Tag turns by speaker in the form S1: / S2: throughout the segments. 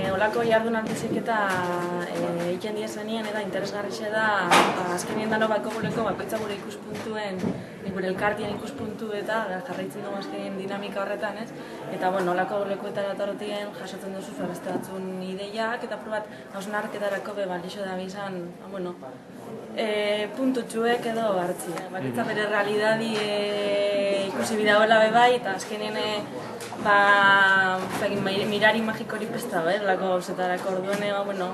S1: Olako jardunaldizik eta egiten diezenien eta interesgarrixe da azkenien dano bakoguleko bakoitza gure ikuspuntuen, gure elkartien ikuspuntu eta jarraitzen dugu azkenien dinamika horretan, ez? Eta, bueno, olako lekuetara tarotien jasotzen duzu beste batzun ideiak eta probat hausnarketarako balixo da bizan, bueno, puntutxuek edo hartzia. Bakitza bere realidadi ikusi bidagoela bebai eta azkenien mirari magikori pesta, lako gauzetarako orduan,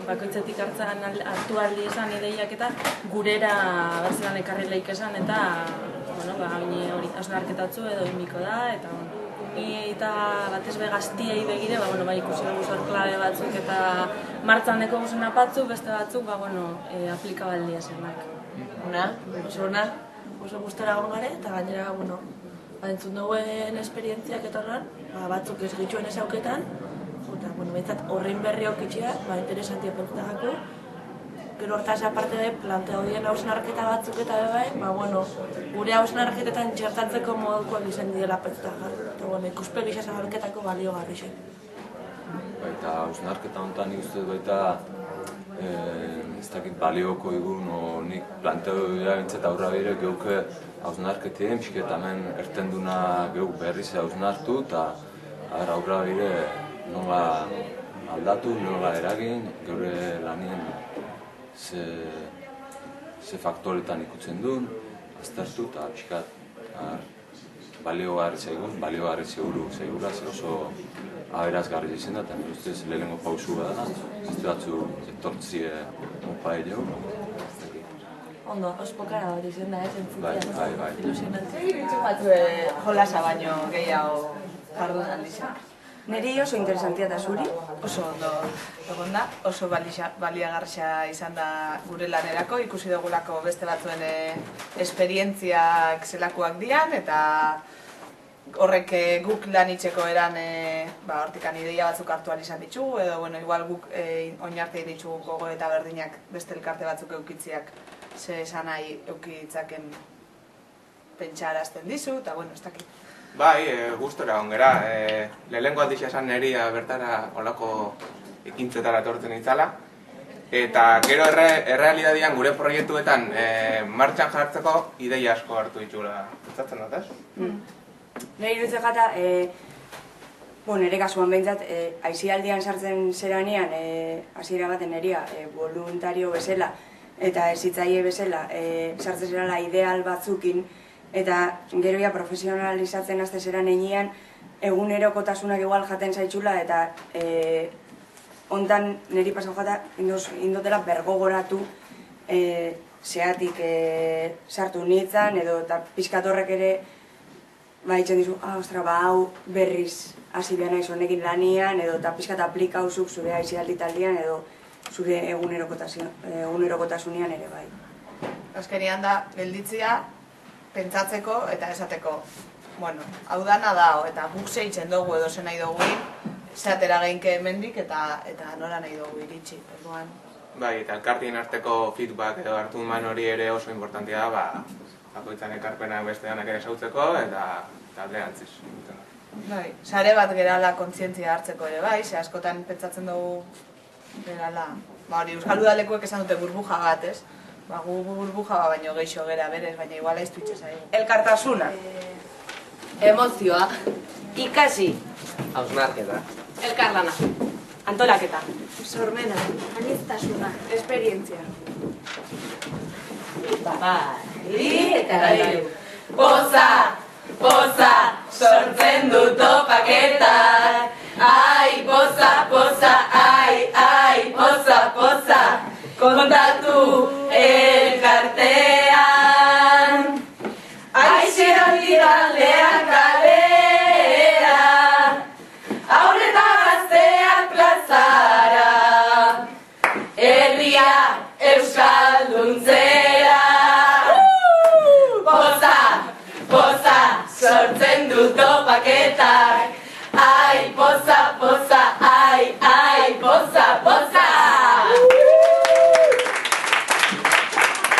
S1: bakoitzetik hartu aldi esan ideiak eta gurera berzelan ekarri lehik esan eta hori hausnarketatzu edo inbiko da eta eta batez be gaztiei begire, ikusi dugu zor klabe batzuk eta martzan deko guzen apatzu, beste batzuk, aplikabaldia zenak. Oso gustora egon gare eta gainera, entzun duguen esperientziak eta horren, batzuk ez gitxuen ez auketan, eta, behintzat horrein berri aukitxea, interesantia pentsatako. Gero hortaz aparte de plantea hodien hausnarketa batzuk eta bebai, gure hausnarketetan txertatzeko modukoak izan diela pentsatako. Eta, ikuspegi zabalketako baliogarri zen.
S2: Baita hausnarketa honetan ikusten baita ez dakit balioko igun, nik planteo dira bintzat aurra bire geuk hausnarketien, pixket hemen ertenduna geuk berriz hausnartu eta aurra bire nola aldatu, nola eragin, geure lanien ze faktoretan ikutzen duen, aztertu eta pixkat baliogarri zaigun, baliogarri segura, oso aberazgarri izan da, eta nire ustez lehenengo pausu da, beste batzu etortzie opa ere.
S1: Ondo, ospokara hori izan da, entzutia.
S2: Bai.
S1: Ilusionantzia.
S3: Batzu jolasa baino gehiago jardun aldizan.
S4: Neri oso interesantia da zuri.
S3: Oso ondo egon da, oso baliagarria izan da gure lanerako, ikusi dugulako beste batzuen esperientziak zelakoak dian, eta horrek guk lan itxeko eran hortikan ideia batzuk hartu izan ditugu, edo igual guk oinartei ditugu gogo eta berdinak beste elkarte batzuk eukitziak ze esan nahi eukitzaken pentsarazten dizu, eta ez dakit.
S5: Bai, gustora ongera. Lehenengo aldiz esan niri bertara olako ekintzetara etortzen itzala. Eta gero errealidadian gure proiektuetan martxan jartzeko ideia asko hartu ditugula. Pentsatzen dut, ez?
S4: Nire iruditzen jata, nire kasuan behintzat, aisialdian sartzen zeranean, hasiera baten neria, voluntario bezala eta ezitzaile bezala, sartzen zerala ideal batzukin, eta gero ja profesionalizatzen azte zeran egian, egunerokotasunak igual jaten zaitxula, eta ondan niri pasau jata indotela bergogoratu zeatik sartu nintzen, edo eta pizkatorrek ere baitzen dizu, hau berriz hasi behar nahi honekin lanian, edo eta pizkat aplikauzuk zure aizialdi taldean, edo zure egunerokotasunean ere bai.
S3: Azkenian da, gelditzia, pentsatzeko eta esateko, hau dana dao, eta guk zeitzen dugu edo zen nahi dugu, zeatera geinke hemendik eta nora nahi dugu iritsi.
S5: Bai, eta elkartien arteko feedback edo hartu man hori ere oso importantia da, bakoitzan ekarpenak beste danak ere sautzeko eta aldeantziz.
S3: Bai, sare bat gerala kontzientzia hartzeko ere bai, ze askotan pentsatzen dugu gerala, Euskal Udalekuek esan dute burbuja bat, ez? Gu burbuja baino geixo gera berez, baina iguala iztu itxezai.
S4: Elkartasuna.
S1: Emozioa.
S4: Ikasi.
S6: Hausnarketa.
S1: Elkarlana.
S4: Antolaketa.
S1: Sormena.
S7: Aniztasuna.
S1: Esperientzia.
S4: Eta gailu.
S3: Poza, sortzen du topaketak. Ai, poza, ai, poza, kontatu elkartean. Aixe hori taldean kalera, aurreta gazteak plazara, herria euskalduntzera. Poza, sortzen du topaketak.